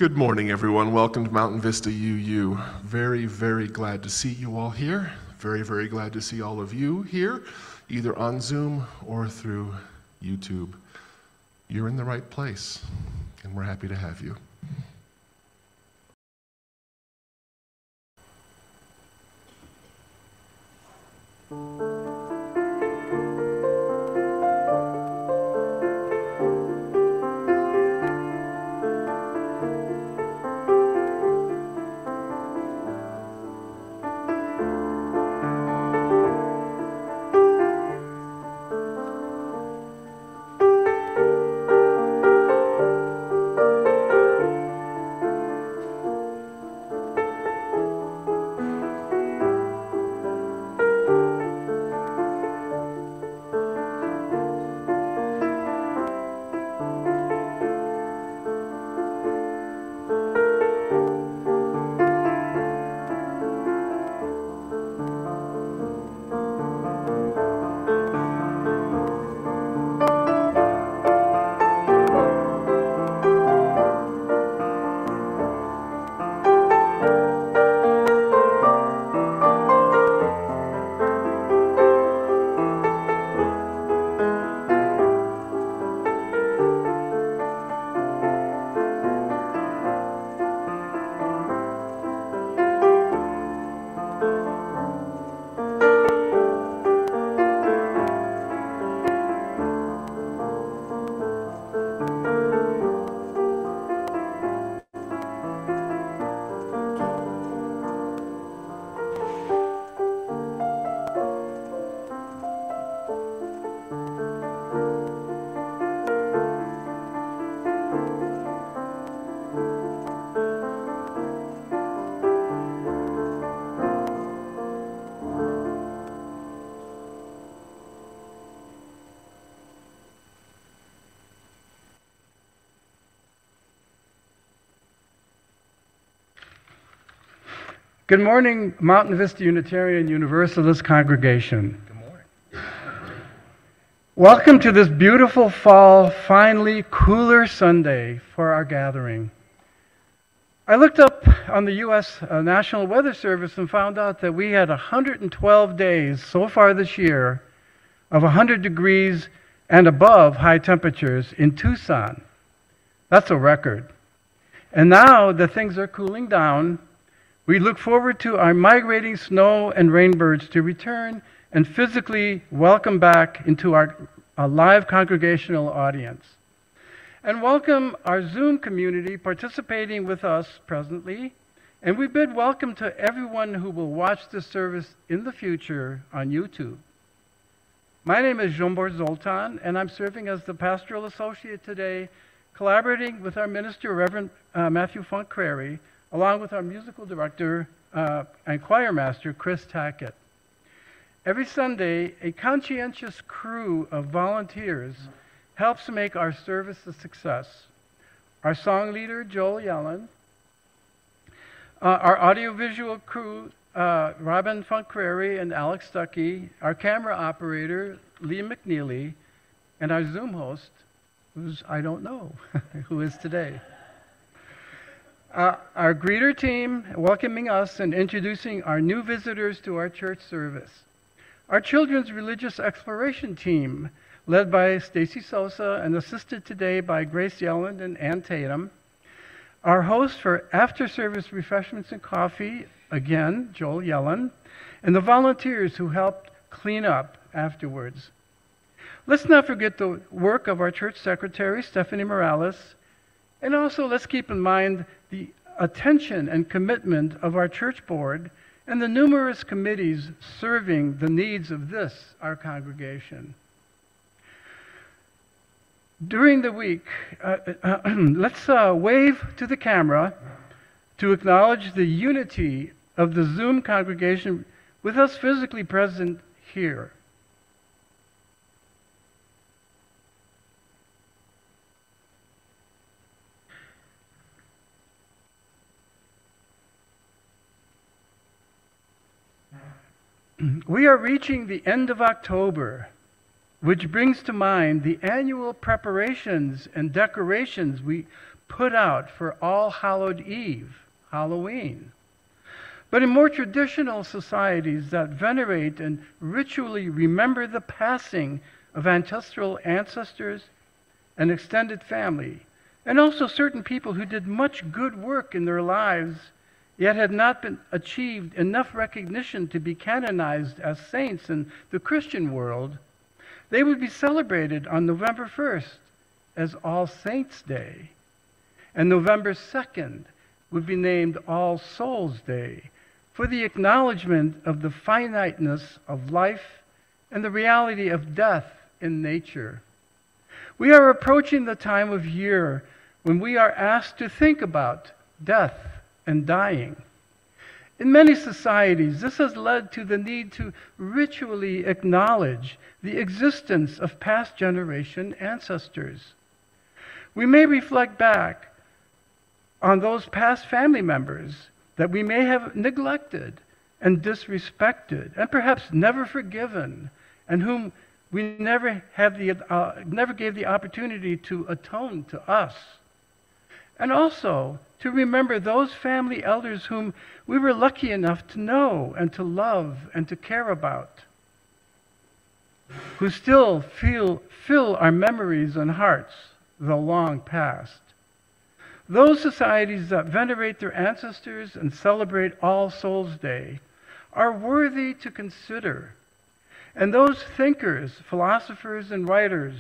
Good morning, everyone. Welcome to Mountain Vista UU. Very, very glad to see you all here. Very, very glad to see all of you here, either on Zoom or through YouTube. You're in the right place, and we're happy to have you. Good morning, Mountain Vista Unitarian Universalist congregation. Good morning. Welcome to this beautiful fall, finally cooler Sunday for our gathering. I looked up on the U.S. National Weather Service and found out that we had 112 days so far this year of 100 degrees and above high temperatures in Tucson. That's a record. And now that things are cooling down, we look forward to our migrating snow and rainbirds to return and physically welcome back into our live congregational audience. And welcome our Zoom community participating with us presently. And we bid welcome to everyone who will watch this service in the future on YouTube. My name is Zsombor Zoltán, and I'm serving as the pastoral associate today, collaborating with our minister, Reverend Matthew Funk-Crary, along with our musical director and choir master, Chris Tackett. Every Sunday, a conscientious crew of volunteers helps make our service a success. Our song leader, Joel Yellen, our audiovisual crew, Robin Funk-Crary and Alex Stuckey, our camera operator, Lee McNeely, and our Zoom host, who's I don't know who is today. Our greeter team welcoming us and introducing our new visitors to our church service. Our children's religious exploration team, led by Stacy Sosa and assisted today by Grace Yelland and Ann Tatum. Our host for after-service refreshments and coffee, again, Joel Yellen, and the volunteers who helped clean up afterwards. Let's not forget the work of our church secretary, Stephanie Morales, and also let's keep in mind the attention and commitment of our church board and the numerous committees serving the needs of this, our congregation. During the week, let's wave to the camera to acknowledge the unity of the Zoom congregation with us physically present here. We are reaching the end of October, which brings to mind the annual preparations and decorations we put out for All Hallowed Eve, Halloween. But in more traditional societies that venerate and ritually remember the passing of ancestral ancestors and extended family, and also certain people who did much good work in their lives, yet had not been achieved enough recognition to be canonized as saints in the Christian world, they would be celebrated on November 1st as All Saints' Day, and November 2nd would be named All Souls' Day, for the acknowledgement of the finiteness of life and the reality of death in nature. We are approaching the time of year when we are asked to think about death and dying. In many societies, this has led to the need to ritually acknowledge the existence of past generation ancestors. We may reflect back on those past family members that we may have neglected and disrespected and perhaps never forgiven, and whom we never gave the opportunity to atone to us. And also to remember those family elders whom we were lucky enough to know and to love and to care about, who still fill our memories and hearts, though long past. Those societies that venerate their ancestors and celebrate All Souls' Day are worthy to consider. And those thinkers, philosophers, and writers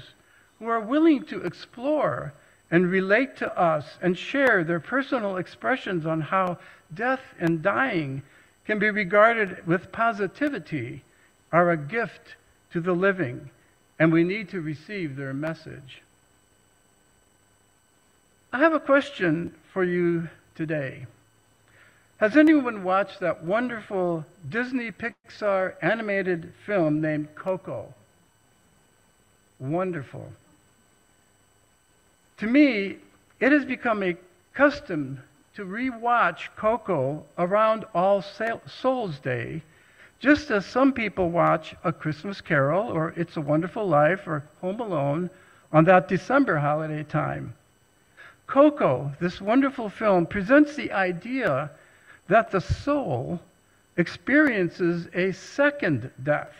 who are willing to explore and relate to us and share their personal expressions on how death and dying can be regarded with positivity are a gift to the living, and we need to receive their message. I have a question for you today. Has anyone watched that wonderful Disney Pixar animated film named Coco? Wonderful. To me, it has become a custom to rewatch Coco around All Souls' Day, just as some people watch A Christmas Carol or It's a Wonderful Life or Home Alone on that December holiday time. Coco, this wonderful film, presents the idea that the soul experiences a second death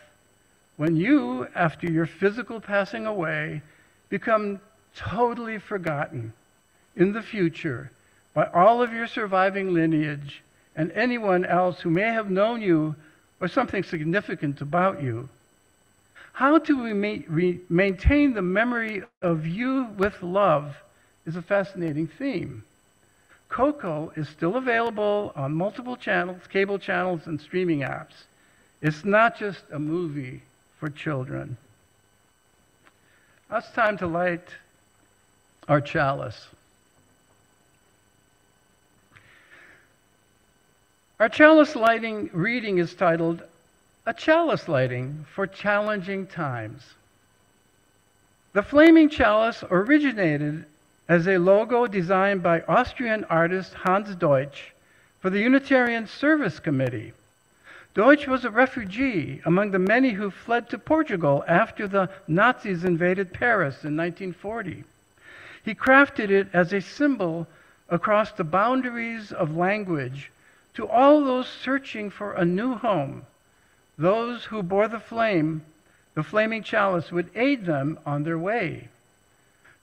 when you, after your physical passing away, become totally forgotten in the future by all of your surviving lineage and anyone else who may have known you or something significant about you. How do we maintain the memory of you with love is a fascinating theme. Coco is still available on multiple channels, cable channels, and streaming apps. It's not just a movie for children. Now it's time to light our chalice. Our chalice lighting reading is titled, A Chalice Lighting for Challenging Times. The flaming chalice originated as a logo designed by Austrian artist Hans Deutsch for the Unitarian Service Committee. Deutsch was a refugee among the many who fled to Portugal after the Nazis invaded Paris in 1940. He crafted it as a symbol across the boundaries of language to all those searching for a new home. Those who bore the flaming chalice would aid them on their way.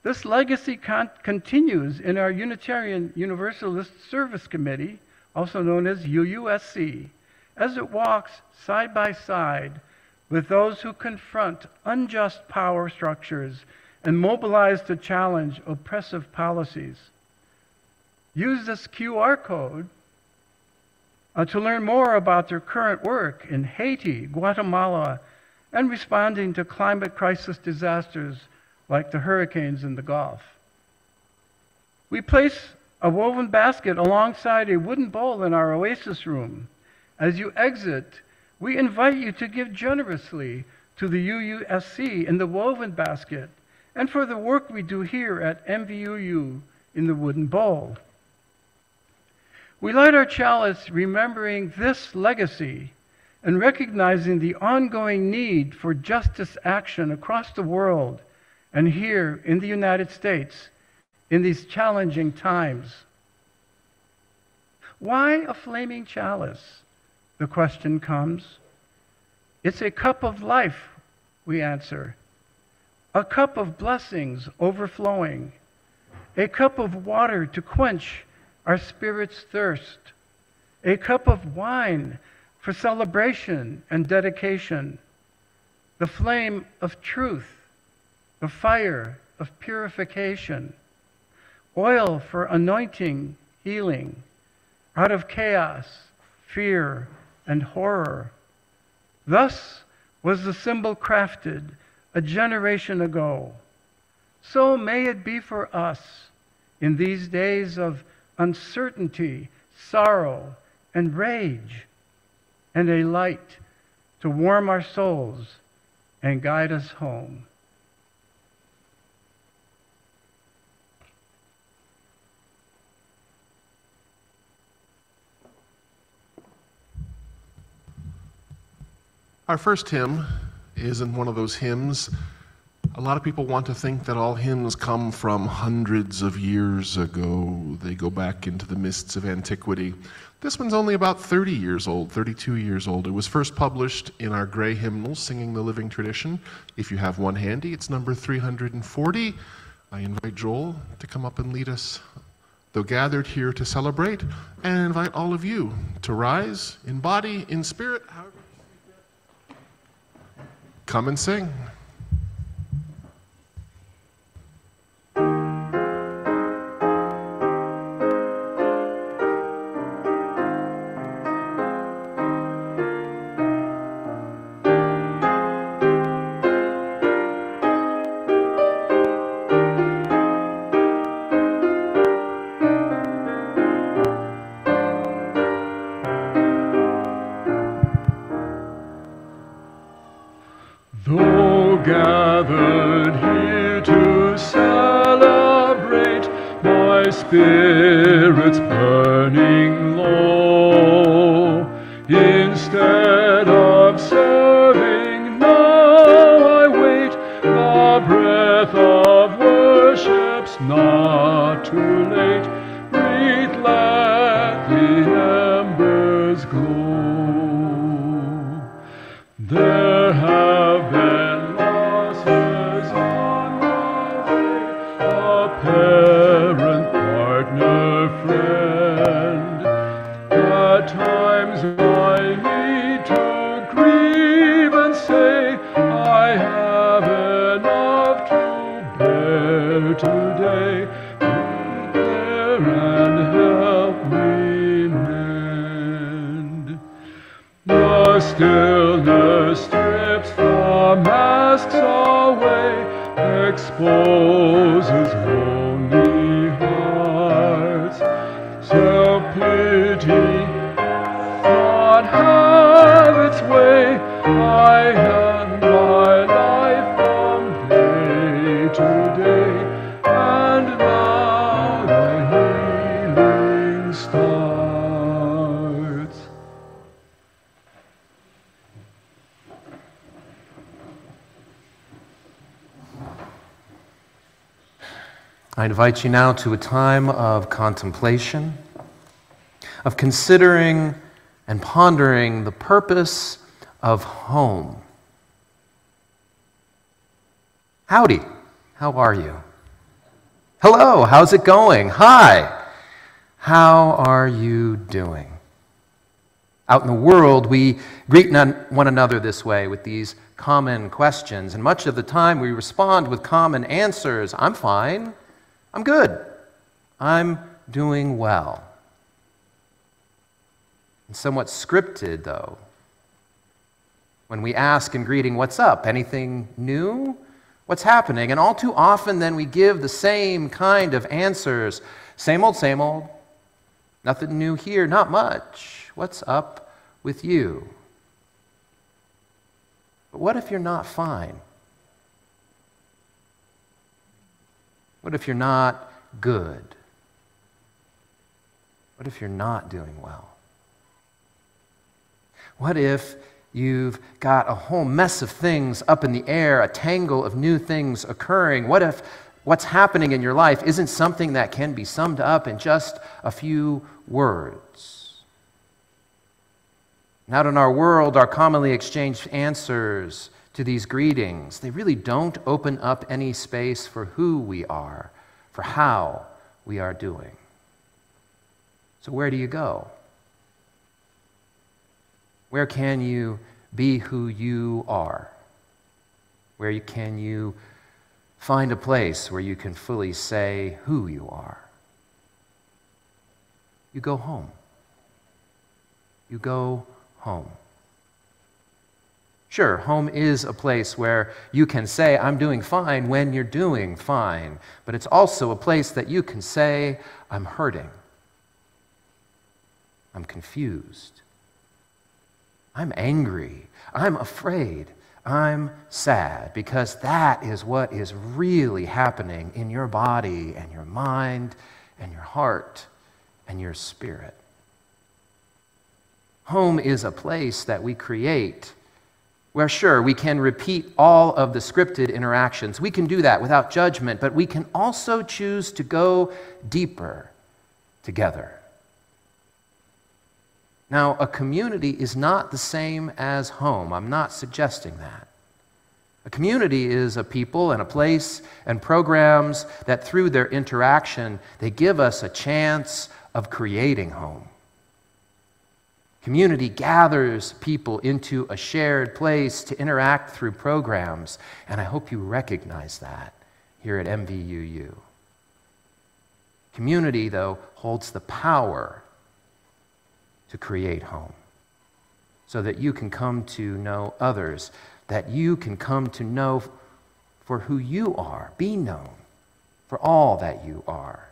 This legacy continues in our Unitarian Universalist Service Committee, also known as UUSC, as it walks side by side with those who confront unjust power structures and mobilize to challenge oppressive policies. Use this QR code to learn more about their current work in Haiti, Guatemala, and responding to climate crisis disasters like the hurricanes in the Gulf. We place a woven basket alongside a wooden bowl in our Oasis room. As you exit, we invite you to give generously to the UUSC in the woven basket and for the work we do here at MVUU in the wooden bowl. We light our chalice remembering this legacy and recognizing the ongoing need for justice action across the world and here in the United States in these challenging times. Why a flaming chalice? The question comes. It's a cup of life, we answer. A cup of blessings overflowing. A cup of water to quench our spirit's thirst. A cup of wine for celebration and dedication. The flame of truth. The fire of purification. Oil for anointing, healing. Out of chaos, fear, and horror. Thus was the symbol crafted a generation ago. So may it be for us in these days of uncertainty, sorrow, and rage, and a light to warm our souls and guide us home. Our first hymn is in one of those hymns. A lot of people want to think that all hymns come from hundreds of years ago. They go back into the mists of antiquity. This one's only about 30 years old, 32 years old. It was first published in our Gray Hymnals, Singing the Living Tradition. If you have one handy, it's number 340. I invite Joel to come up and lead us, though gathered here to celebrate, and invite all of you to rise in body, in spirit, however. Come and sing. Though gathered here to celebrate, my spirit's burning low. Instead of serving, now I wait. The breath of worship's not too late. Breathe, let the embers glow. There have been losses on the way, a parent, partner, friend. At times I need to grieve and say, I have enough to bear today. Be there and help me mend. The stillness strips the masks away, exposes lonely hearts. Self-pity not have its way. I hand my life from day to day, and now the healing starts. I invite you now to a time of contemplation, of considering and pondering the purpose of home. Howdy, how are you? Hello, how's it going? Hi, how are you doing? Out in the world, we greet one another this way with these common questions, and much of the time we respond with common answers. I'm fine. I'm good. I'm doing well. And somewhat scripted, though. When we ask in greeting, what's up? Anything new? What's happening? And all too often then we give the same kind of answers. Same old, same old. Nothing new here, not much. What's up with you? But what if you're not fine? What if you're not good? What if you're not doing well? What if you've got a whole mess of things up in the air, a tangle of new things occurring? What if what's happening in your life isn't something that can be summed up in just a few words? And out in our world, our commonly exchanged answers to these greetings, they really don't open up any space for who we are, for how we are doing. So where do you go? Where can you be who you are? Where can you find a place where you can fully say who you are? You go home. You go home. Sure, home is a place where you can say, I'm doing fine when you're doing fine. But it's also a place that you can say, I'm hurting. I'm confused. I'm angry. I'm afraid. I'm sad. Because that is what is really happening in your body and your mind and your heart and your spirit. Home is a place that we create where, sure, we can repeat all of the scripted interactions. We can do that without judgment, but we can also choose to go deeper together. Now, a community is not the same as home. I'm not suggesting that. A community is a people and a place and programs that through their interaction, they give us a chance of creating home. Community gathers people into a shared place to interact through programs, and I hope you recognize that here at MVUU. Community, though, holds the power to create home so that you can come to know others, that you can come to know for who you are, be known for all that you are.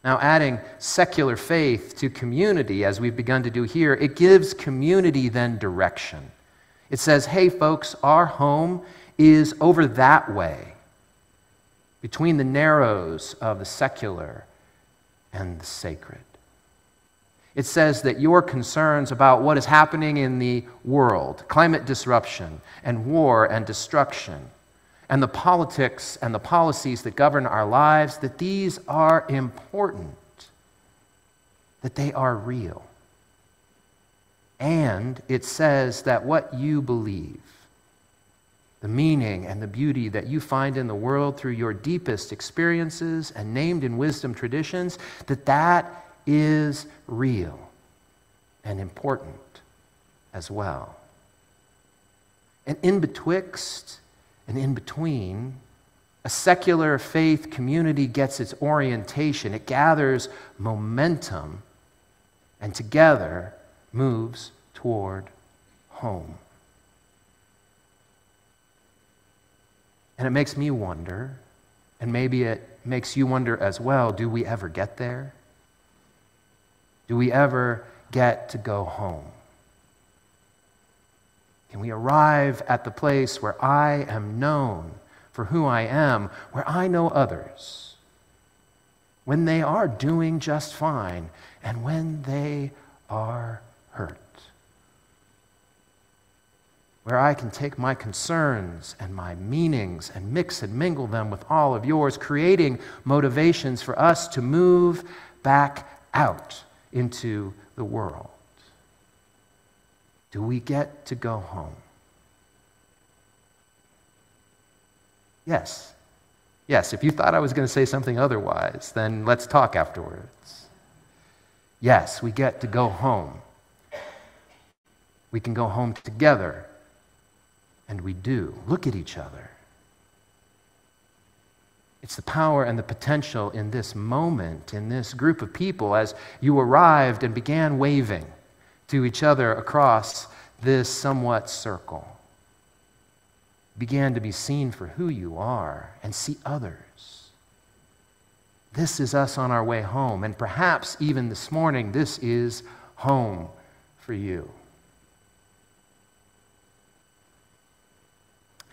Now, adding secular faith to community, as we've begun to do here, it gives community then direction. It says, hey, folks, our home is over that way, between the narrows of the secular and the sacred. It says that your concerns about what is happening in the world, climate disruption and war and destruction, and the politics and the policies that govern our lives, that these are important, that they are real. And it says that what you believe, the meaning and the beauty that you find in the world through your deepest experiences and named in wisdom traditions, that is real and important as well. And in betwixt and in between, a secular faith community gets its orientation. It gathers momentum and together moves toward home. And it makes me wonder, and maybe it makes you wonder as well, do we ever get there? Do we ever get to go home? Can we arrive at the place where I am known for who I am, where I know others, when they are doing just fine and when they are hurt? Where I can take my concerns and my meanings and mix and mingle them with all of yours, creating motivations for us to move back out into the world. Do we get to go home? Yes. Yes, if you thought I was going to say something otherwise, then let's talk afterwards. Yes, we get to go home. We can go home together. And we do. Look at each other. It's the power and the potential in this moment, in this group of people, as you arrived and began waving to each other across this somewhat circle. Began to be seen for who you are and see others. This is us on our way home, and perhaps even this morning, this is home for you.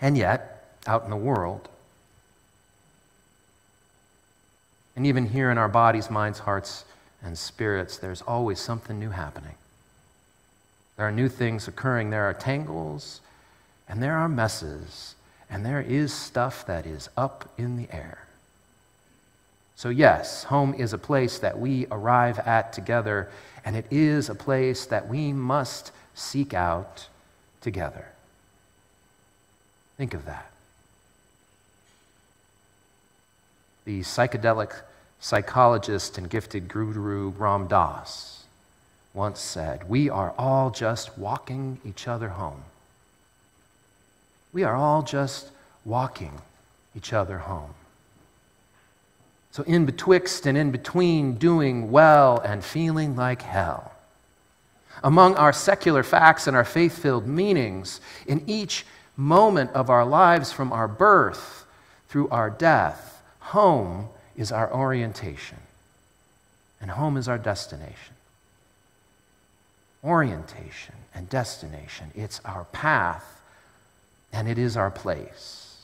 And yet, out in the world, and even here in our bodies, minds, hearts, and spirits, there's always something new happening. There are new things occurring. There are tangles, and there are messes, and there is stuff that is up in the air. So yes, home is a place that we arrive at together, and it is a place that we must seek out together. Think of that. The psychedelic psychologist and gifted guru Ram Dass once said, "We are all just walking each other home." We are all just walking each other home. So in betwixt and in between doing well and feeling like hell, among our secular facts and our faith-filled meanings, in each moment of our lives from our birth through our death, home is our orientation, and home is our destination. Orientation and destination, it's our path, and it is our place.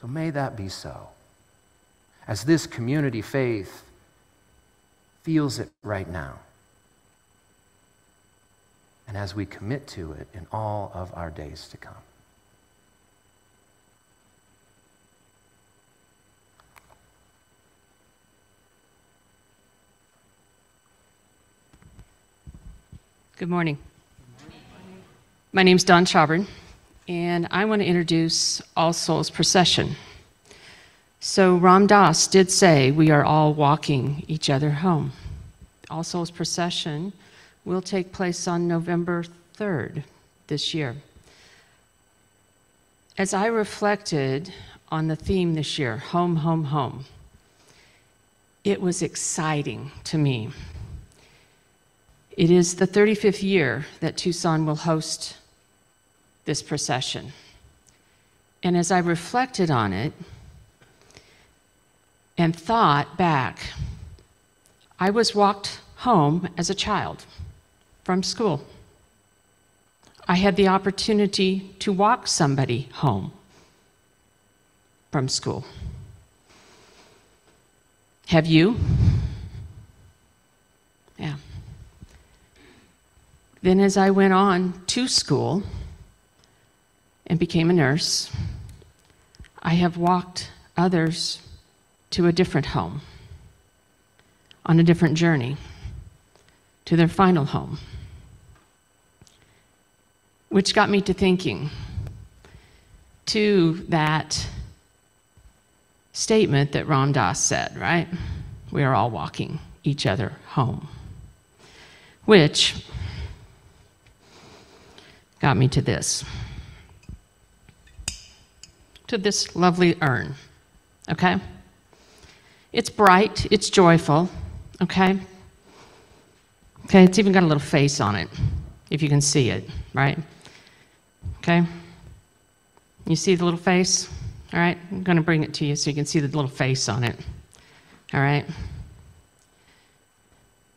So may that be so. As this community faith feels it right now, and as we commit to it in all of our days to come. Good morning. My name's Dawn Chauburn, and I want to introduce All Souls Procession. So Ram Dass did say we are all walking each other home. All Souls Procession will take place on November 3rd this year. As I reflected on the theme this year, home, home, home, it was exciting to me. It is the 35th year that Tucson will host this procession. And as I reflected on it and thought back, I was walked home as a child from school. I had the opportunity to walk somebody home from school. Have you? Yeah. Then as I went on to school and became a nurse, I have walked others to a different home, on a different journey, to their final home. Which got me to thinking, to that statement that Ram Dass said, right? We are all walking each other home. Which got me to this lovely urn, okay? It's bright, it's joyful, okay? Okay, it's even got a little face on it, if you can see it, right? Okay? You see the little face? All right, I'm gonna bring it to you so you can see the little face on it. All right?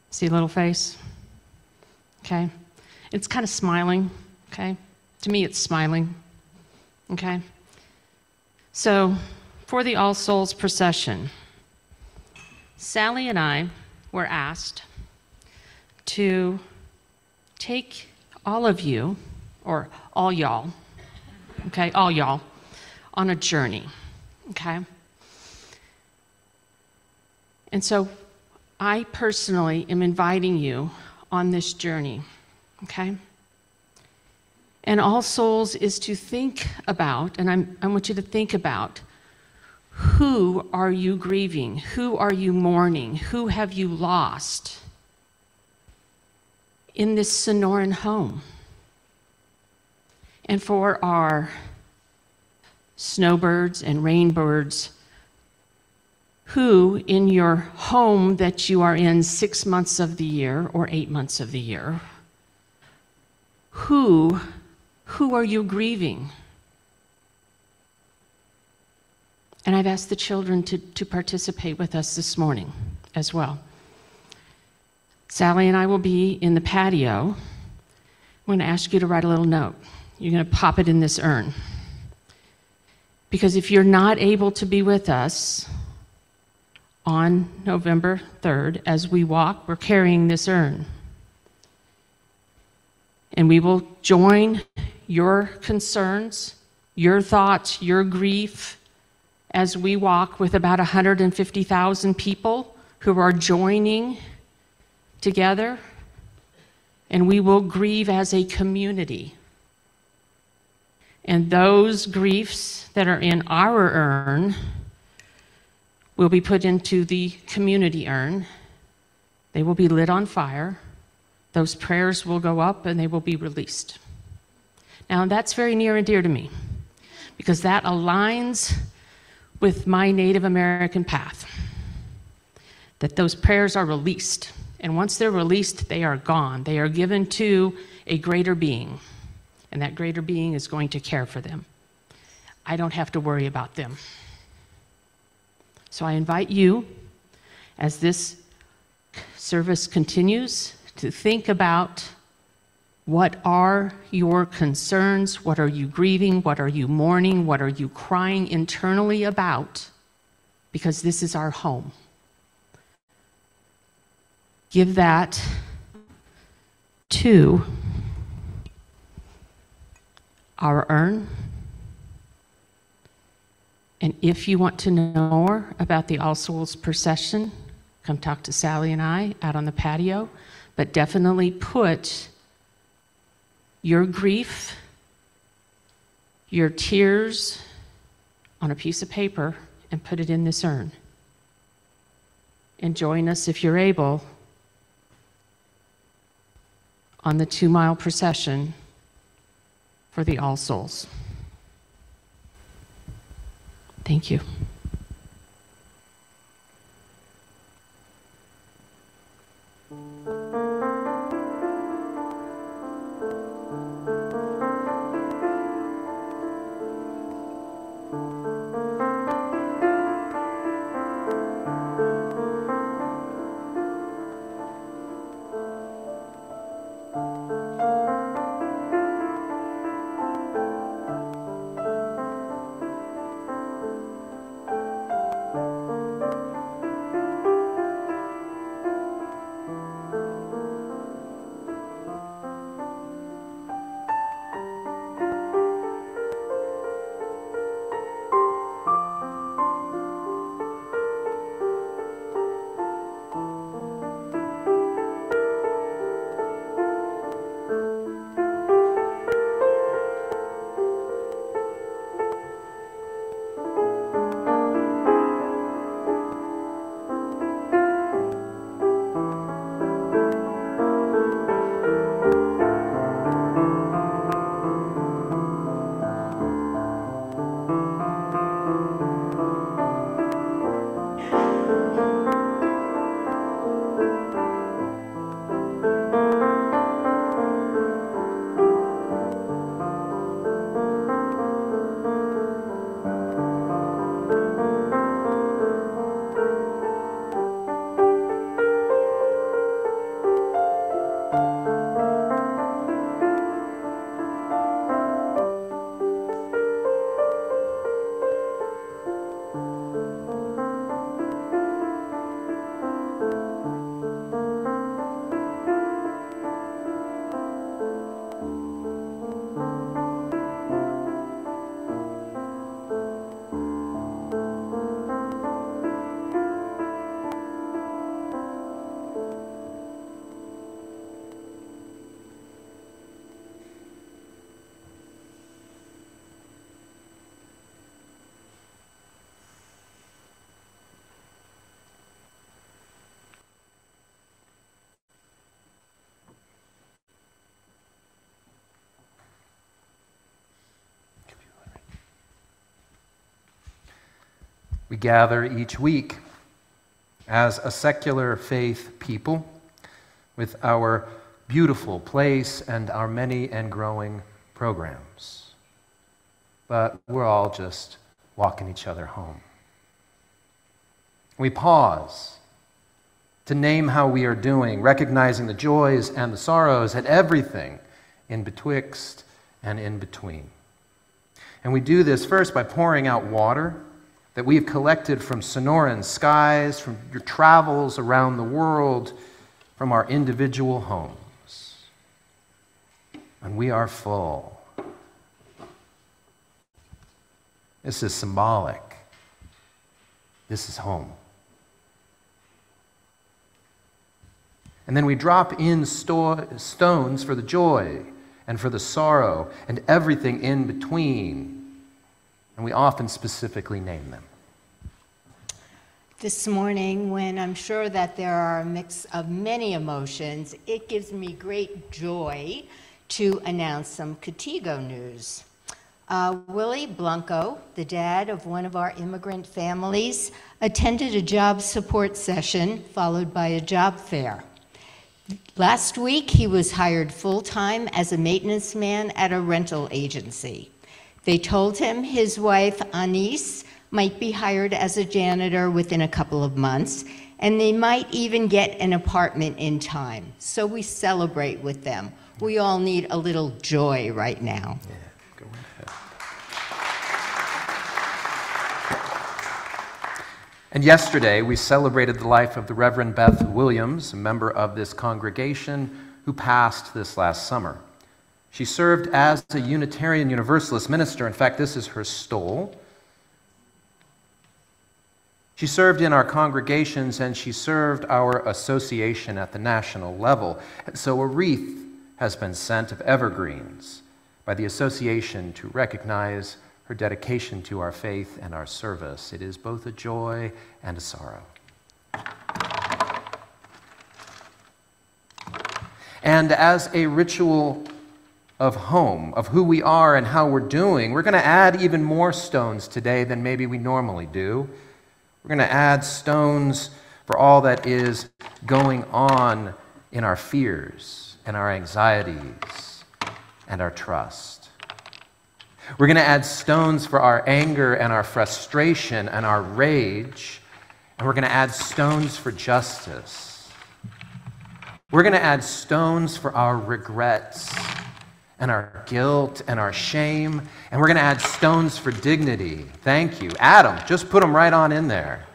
See the little face? Okay? It's kind of smiling, okay? To me, it's smiling, okay? So, for the All Souls Procession, Sally and I were asked to take all of you, or all y'all, okay, all y'all, on a journey, okay? And so I personally am inviting you on this journey, okay? And All Souls is to think about, and I want you to think about, who are you grieving? Who are you mourning? Who have you lost in this Sonoran home? And for our snowbirds and rainbirds, who in your home that you are in 6 months of the year or 8 months of the year, who are you grieving? And I've asked the children to participate with us this morning as well. Sally and I will be in the patio. I'm going to ask you to write a little note. You're going to pop it in this urn. Because if you're not able to be with us on November 3rd, as we walk, we're carrying this urn. And we will join your concerns, your thoughts, your grief, as we walk with about 150,000 people who are joining together, and we will grieve as a community. And those griefs that are in our urn will be put into the community urn. They will be lit on fire. Those prayers will go up and they will be released. Now, that's very near and dear to me because that aligns with my Native American path, that those prayers are released. And once they're released, they are gone. They are given to a greater being, and that greater being is going to care for them. I don't have to worry about them. So I invite you, as this service continues, to think about what are your concerns, what are you grieving, what are you mourning, what are you crying internally about, because this is our home. Give that to our urn. And if you want to know more about the All Souls Procession, come talk to Sally and I out on the patio. But definitely put your grief, your tears on a piece of paper and put it in this urn. And join us, if you're able, on the 2-mile procession for the All Souls. Thank you. We gather each week as a secular faith people with our beautiful place and our many and growing programs. But we're all just walking each other home. We pause to name how we are doing, recognizing the joys and the sorrows and everything in betwixt and in between. And we do this first by pouring out water that we've collected from Sonoran skies, from your travels around the world, from our individual homes. when we are full. This is symbolic. This is home. And then we drop in stones for the joy and for the sorrow and everything in between. And we often specifically name them. This morning, when I'm sure that there are a mix of many emotions, it gives me great joy to announce some Contigo news. Willie Blanco, the dad of one of our immigrant families, attended a job support session followed by a job fair. Last week, he was hired full-time as a maintenance man at a rental agency. They told him his wife, Anise, might be hired as a janitor within a couple of months, and they might even get an apartment in time. So we celebrate with them. We all need a little joy right now. Yeah, go ahead. And yesterday, we celebrated the life of the Reverend Beth Williams, a member of this congregation who passed this last summer. She served as a Unitarian Universalist minister. In fact, this is her stole. She served in our congregations, and she served our association at the national level. And so a wreath has been sent of evergreens by the association to recognize her dedication to our faith and our service. It is both a joy and a sorrow. And as a ritual of home, of who we are and how we're doing, we're going to add even more stones today than maybe we normally do. We're going to add stones for all that is going on in our fears and our anxieties and our trust. We're going to add stones for our anger and our frustration and our rage. And we're going to add stones for justice. We're going to add stones for our regrets and our guilt and our shame. And we're going to add stones for dignity. Thank you. Adam, just put them right on in there.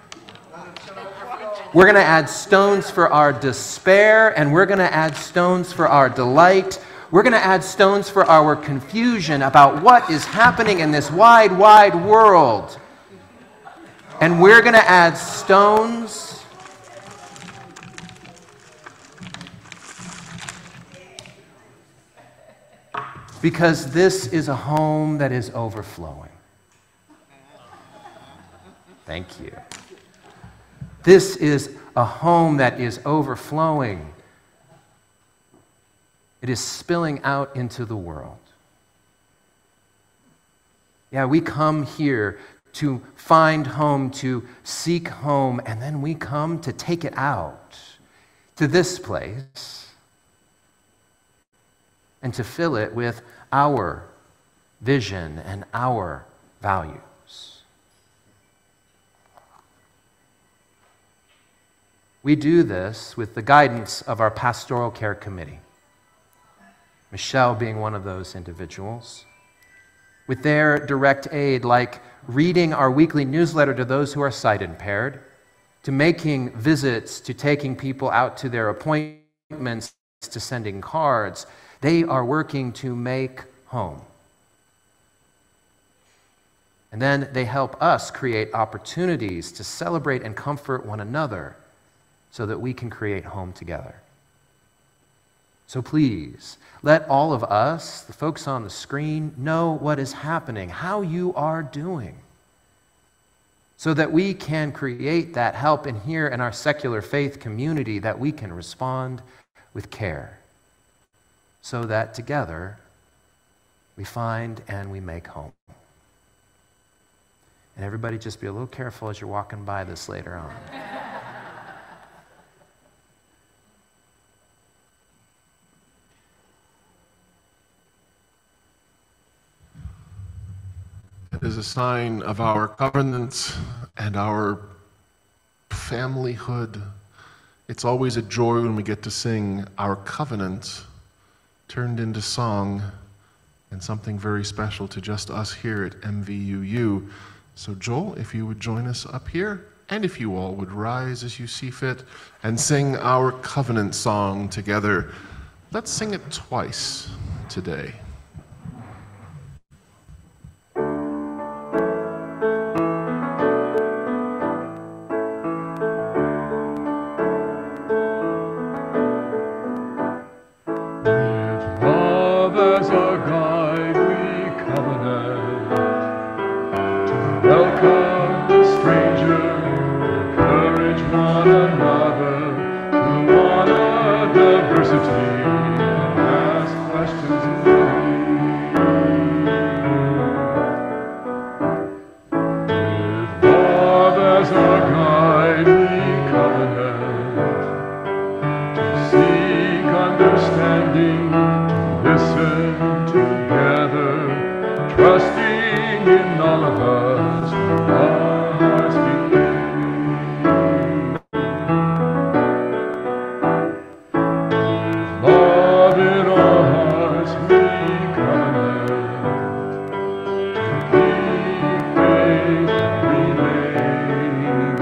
We're going to add stones for our despair, and we're going to add stones for our delight. We're going to add stones for our confusion about what is happening in this wide, wide world. And we're going to add stones because this is a home that is overflowing. Thank you. This is a home that is overflowing. It is spilling out into the world. Yeah, we come here to find home, to seek home, and then we come to take it out to this place and to fill it with our vision and our values. We do this with the guidance of our pastoral care committee, Michelle being one of those individuals, with their direct aid, like reading our weekly newsletter to those who are sight impaired, to making visits, to taking people out to their appointments, to sending cards. They are working to make home. And then they help us create opportunities to celebrate and comfort one another so that we can create home together. So please, let all of us, the folks on the screen, know what is happening, how you are doing, so that we can create that help in here in our secular faith community, that we can respond with care, so that together we find and we make home. And everybody just be a little careful as you're walking by this later on. It is a sign of our covenant and our familyhood. It's always a joy when we get to sing our covenant turned into song, and something very special to just us here at MVUU. So Joel, if you would join us up here, and if you all would rise as you see fit and sing our covenant song together. Let's sing it twice. today. With love as our guide, we covenant to welcome the stranger, encourage one another, to honor diversity, and ask questions with love as our guide, we covenant to seek understanding, to listen together, trusting in all of us, our hearts believe. With love in our hearts, we covenant to keep faith and remain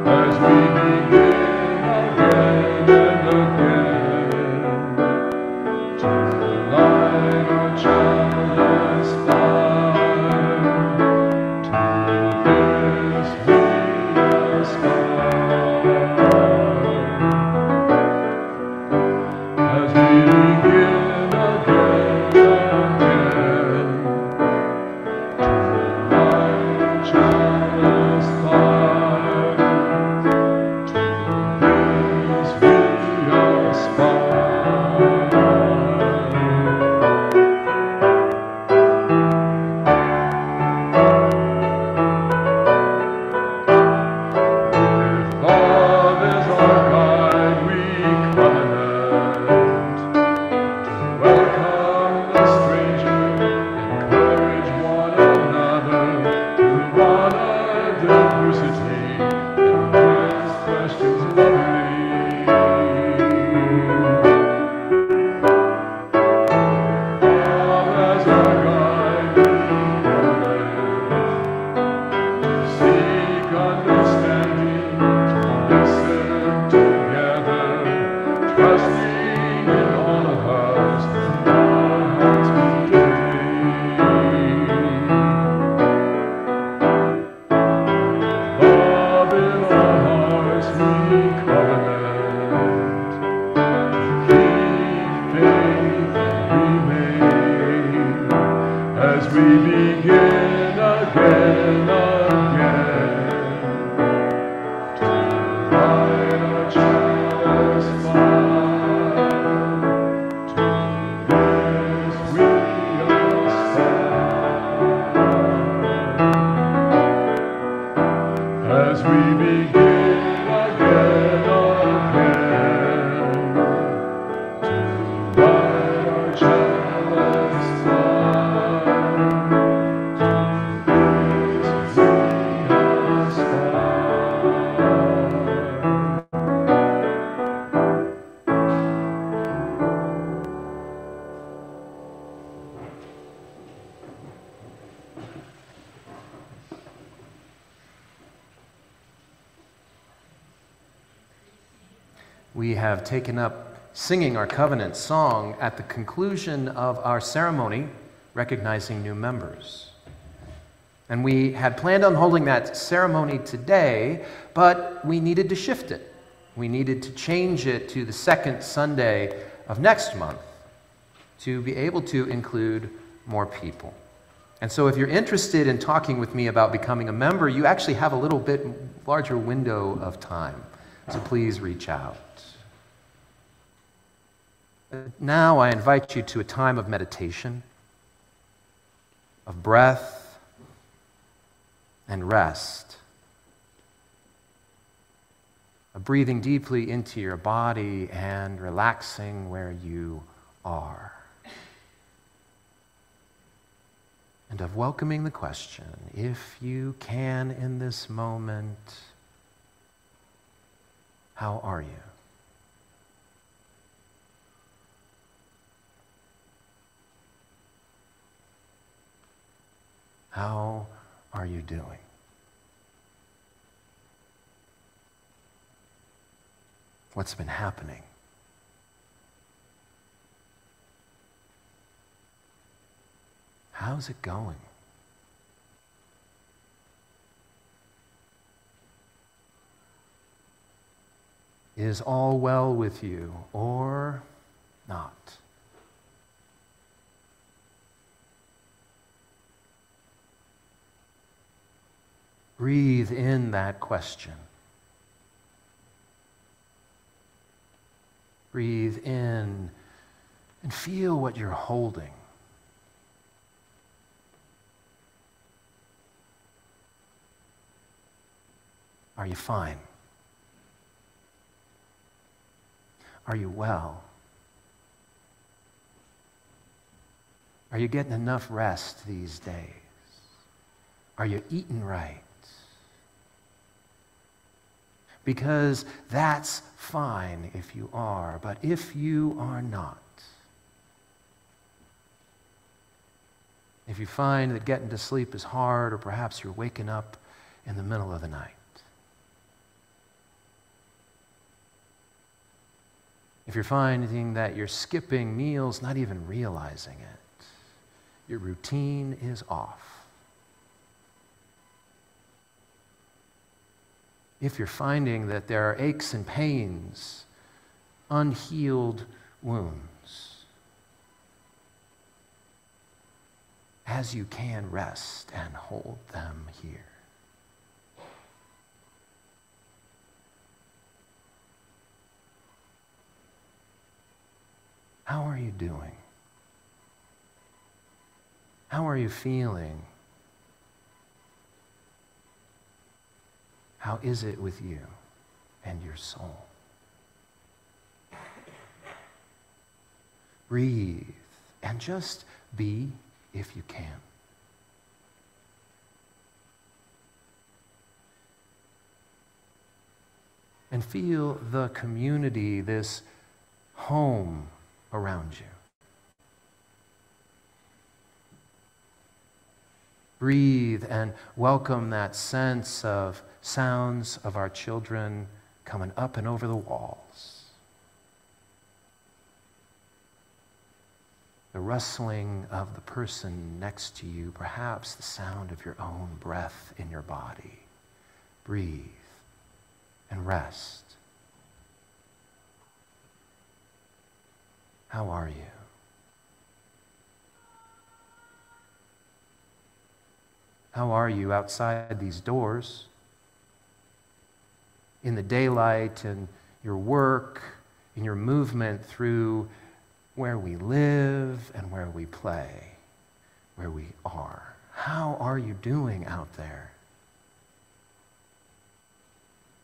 as we begin again and again to light our chalice fire. To this we aspire as we begin again and again to light our chalice fire. To this we aspire. With love as our guide, we covenant to welcome the stranger, encourage one another, to honor diversity, and ask questions lovingly. Love as our guide, we covenant to seek understanding, to listen together, trusting in all of us, our hearts believe. Love in our hearts we covenant to keep faith and remain as we begin again to light our chalice fire. To this we aspire as we begin again to light our chalice fire. To this we We have taken up singing our covenant song at the conclusion of our ceremony recognizing new members. And we had planned on holding that ceremony today, but we needed to shift it. We needed to change it to the second Sunday of next month to be able to include more people. And so if you're interested in talking with me about becoming a member, you actually have a little bit larger window of time. So please reach out. Now I invite you to a time of meditation, of breath and rest, of breathing deeply into your body and relaxing where you are, and of welcoming the question, if you can in this moment, how are you? How are you doing? What's been happening? how's it going? Is all well with you or not? Breathe in that question. Breathe in and feel what you're holding. Are you fine? Are you well? Are you getting enough rest these days? Are you eating right? Because that's fine if you are, but if you are not, if you find that getting to sleep is hard, or perhaps you're waking up in the middle of the night, if you're finding that you're skipping meals, not even realizing it, your routine is off. If you're finding that there are aches and pains, unhealed wounds, as you can rest and hold them here. How are you doing? How are you feeling? How is it with you and your soul? Breathe and just be if you can. And feel the community, this home around you. Breathe and welcome that sense of sounds of our children coming up and over the walls. The rustling of the person next to you, perhaps the sound of your own breath in your body. Breathe and rest. How are you? How are you outside these doors? In the daylight, in your work, in your movement through where we live and where we play, where we are. How are you doing out there?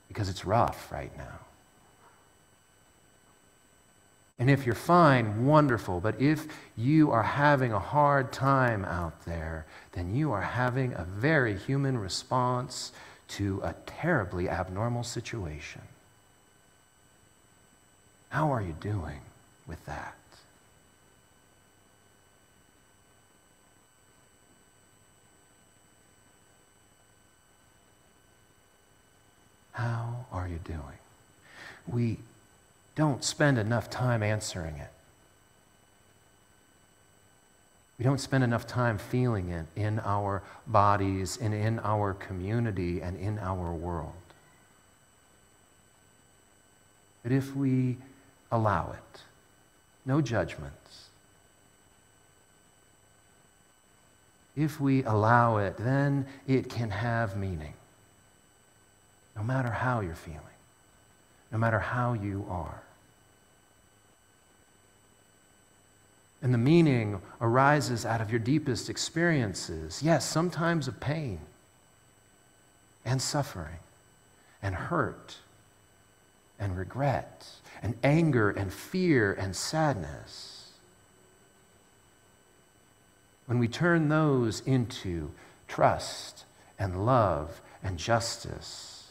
Because it's rough right now. And if you're fine, wonderful. But if you are having a hard time out there, then you are having a very human response to a terribly abnormal situation. How are you doing with that? How are you doing? We don't spend enough time answering it. We don't spend enough time feeling it in our bodies and in our community and in our world. But if we allow it, no judgments. If we allow it, then it can have meaning. No matter how you're feeling, no matter how you are. And the meaning arises out of your deepest experiences. Yes, sometimes of pain and suffering and hurt and regret and anger and fear and sadness. When we turn those into trust and love and justice,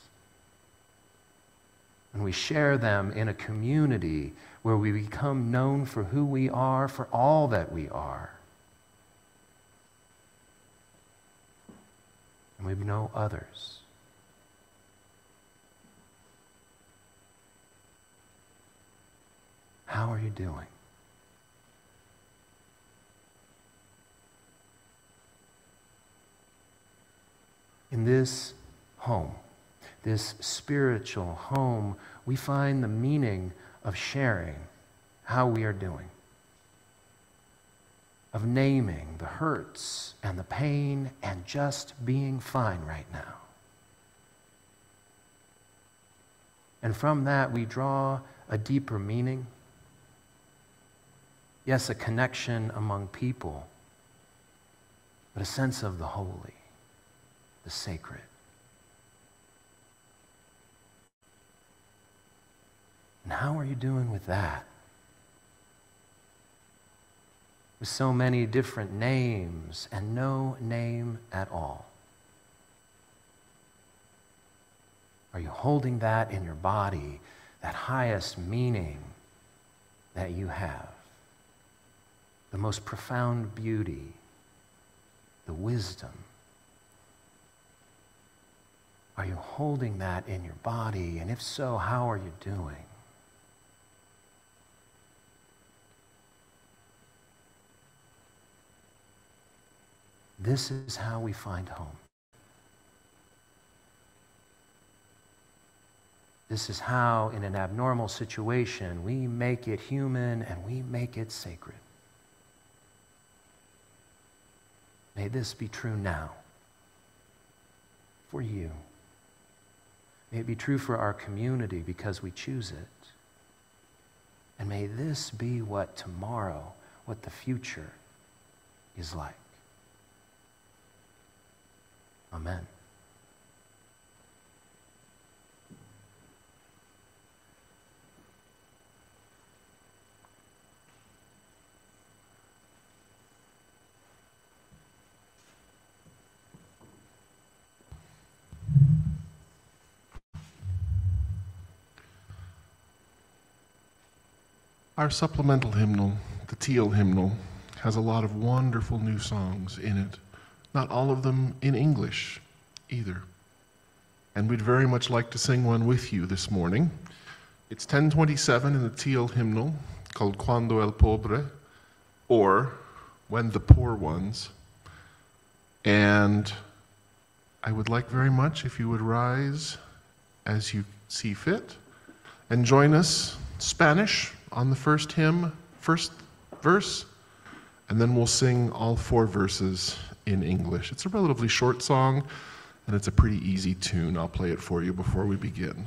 when we share them in a community where we become known for who we are, for all that we are, and we know others. How are you doing? in this home, this spiritual home, we find the meaning of sharing how we are doing, of naming the hurts and the pain and just being fine right now. And from that, we draw a deeper meaning. Yes, a connection among people, but a sense of the holy, the sacred. And how are you doing with that? With so many different names and no name at all. Are you holding that in your body, that highest meaning that you have? The most profound beauty, the wisdom. Are you holding that in your body? And if so, how are you doing? This is how we find home. This is how, in an abnormal situation, we make it human and we make it sacred. May this be true now for you. May it be true for our community because we choose it. And may this be what tomorrow, what the future is like. Amen. Our supplemental hymnal, the Teal hymnal, has a lot of wonderful new songs in it. Not all of them in English either. And we'd very much like to sing one with you this morning. It's 10:27 in the Teal hymnal, called Cuando el Pobre, or When the Poor Ones. And I would like very much if you would rise as you see fit and join us Spanish on the first hymn, first verse, and then we'll sing all 4 verses in English. It's a relatively short song, and it's a pretty easy tune. I'll play it for you before we begin.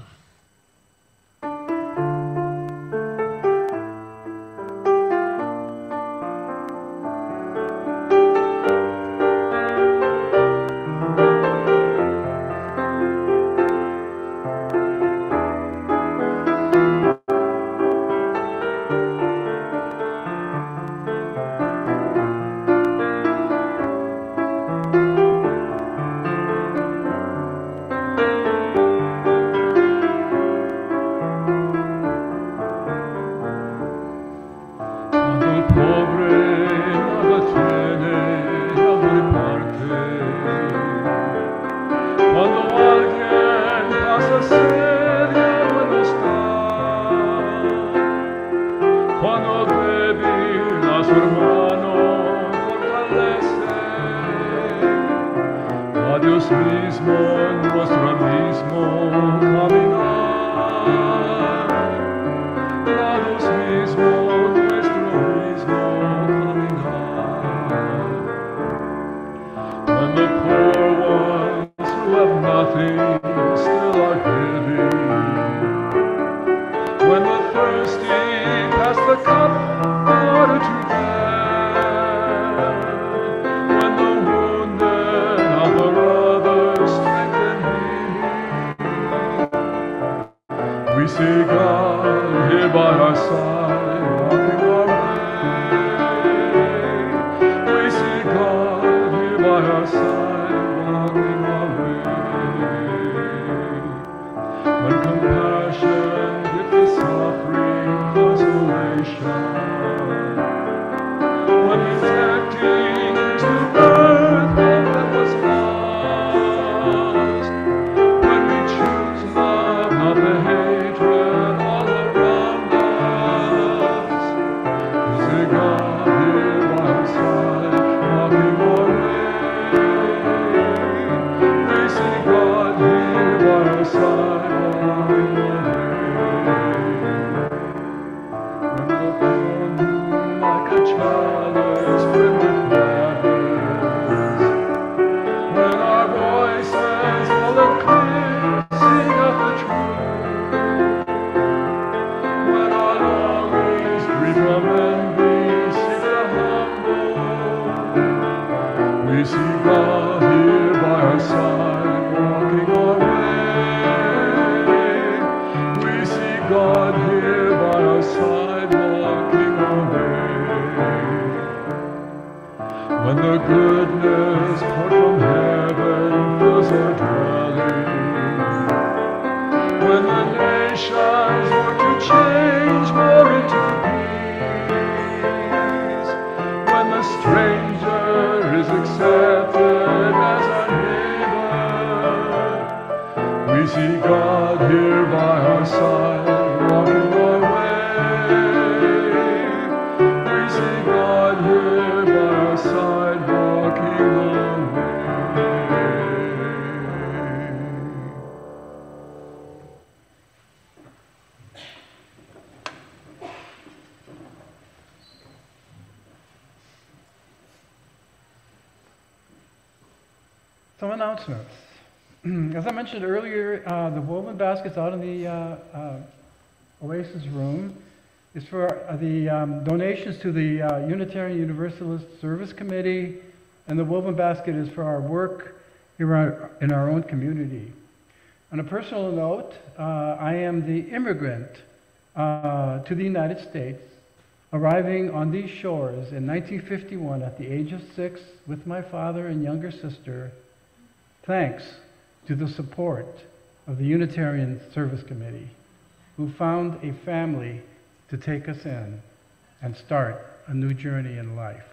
We when the nations work to change more into peace, when the stranger is accepted as a neighbor, we see God here by our side, walking our way. We see God here by our side, walking the way. Some announcements. As I mentioned earlier, the woven baskets out in the Oasis room is for the donations to the Unitarian Universalist Service Committee, and the woven basket is for our work here in our own community. On a personal note, I am the immigrant to the United States, arriving on these shores in 1951 at the age of 6 with my father and younger sister, thanks to the support of the Unitarian Service Committee, who found a family to take us in and start a new journey in life.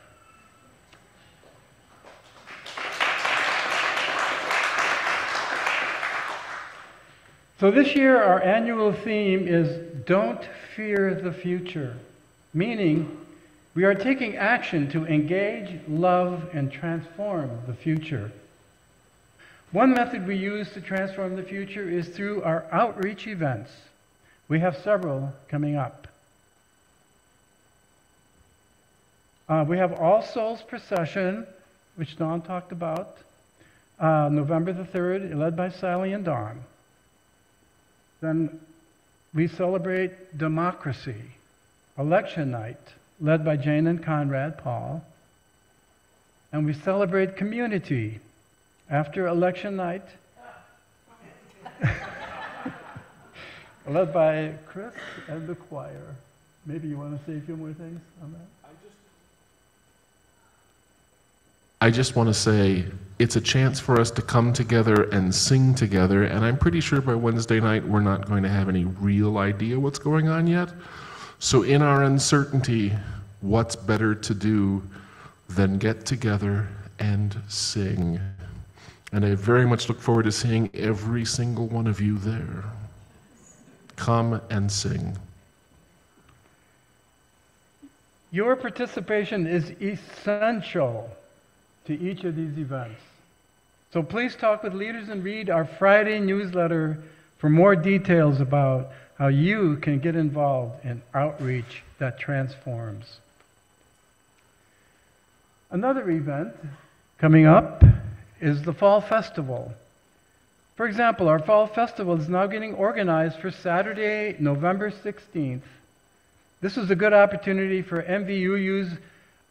So this year, our annual theme is Don't Fear the Future, meaning we are taking action to engage, love, and transform the future. One method we use to transform the future is through our outreach events. We have several coming up. We have All Souls Procession, which Dawn talked about, November the 3rd, led by Sally and Dawn. Then we celebrate Democracy, Election Night, led by Jane and Conrad Paul. And we celebrate Community, after election night, led by Chris and the choir. Maybe you want to say a few more things on that? I just want to say it's a chance for us to come together and sing together, and I'm pretty sure by Wednesday night we're not going to have any real idea what's going on yet. So in our uncertainty, what's better to do than get together and sing? And I very much look forward to seeing every single one of you there. Come and sing. Your participation is essential to each of these events. So please talk with leaders and read our Friday newsletter for more details about how you can get involved in outreach that transforms. Another event coming up is the Fall Festival. For example, our Fall Festival is now getting organized for Saturday, November 16th. This is a good opportunity for MVUU's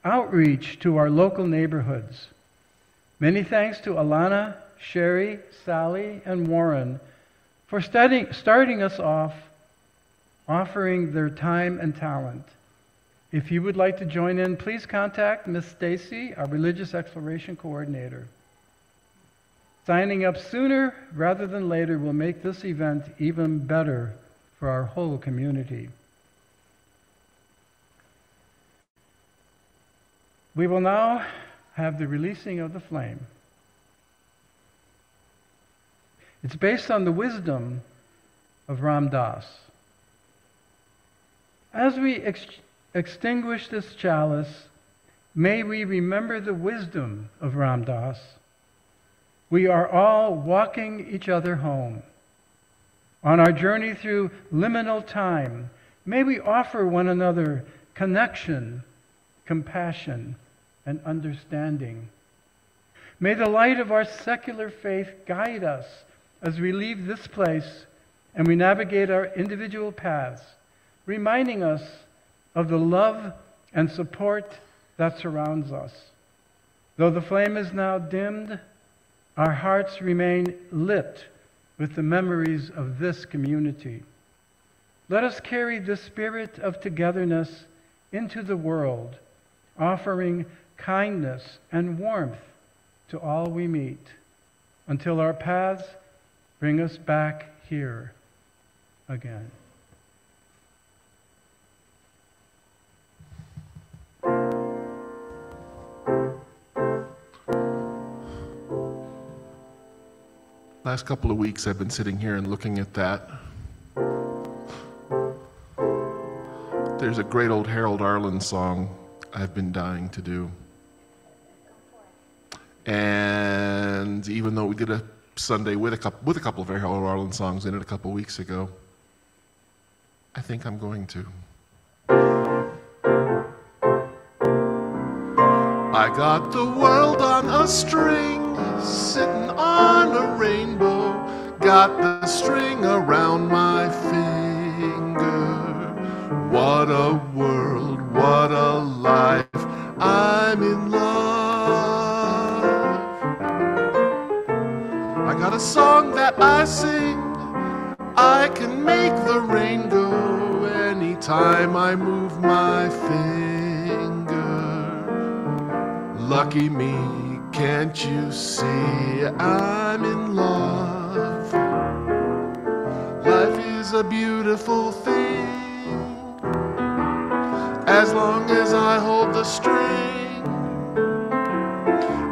outreach to our local neighborhoods. Many thanks to Alana, Sherry, Sally, and Warren for starting us off, offering their time and talent. If you would like to join in, please contact Ms. Stacy, our Religious Exploration Coordinator. Signing up sooner rather than later will make this event even better for our whole community. We will now have the releasing of the flame. It's based on the wisdom of Ram Dass. As we extinguish this chalice, may we remember the wisdom of Ram Dass. We are all walking each other home. On our journey through liminal time, may we offer one another connection, compassion, and understanding. May the light of our secular faith guide us as we leave this place and we navigate our individual paths, reminding us of the love and support that surrounds us. Though the flame is now dimmed, our hearts remain lit with the memories of this community. Let us carry the spirit of togetherness into the world, offering kindness and warmth to all we meet, until our paths bring us back here again. Last couple of weeks I've been sitting here and looking at that. There's a great old Harold Arlen song I've been dying to do. And even though we did a Sunday with a couple of Harold Arlen songs in it a couple weeks ago, I think I'm going to. I got the world on a string, sitting on a rainbow, got the string around my finger. What a world, what a life, I'm in love. I got a song that I sing, I can make the rain go anytime I move my finger. Lucky me, can't you see I'm in love? Life is a beautiful thing, as long as I hold the string.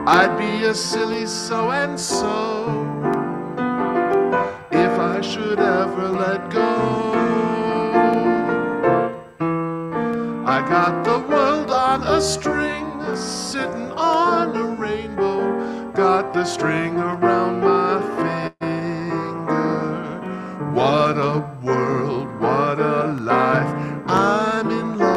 I'd be a silly so-and-so if I should ever let go. I got the world on a string, sitting on a rainbow, got the string around my finger. What a world, what a life, I'm in love.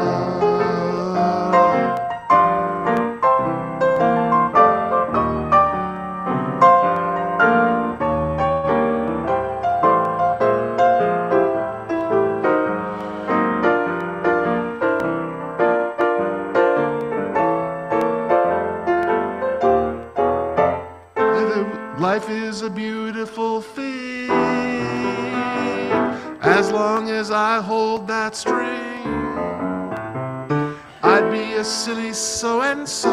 Life is a beautiful thing, as long as I hold that string. I'd be a silly so-and-so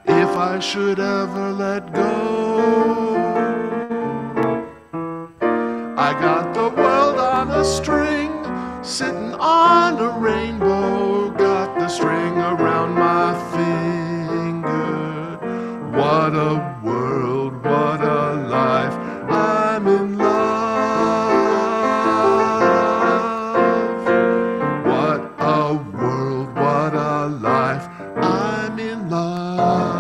if I should ever let go. I got the world on a string, sitting on a rainbow, got the string around my finger. What a world, what a life, I'm in love. What a world, what a life, I'm in love.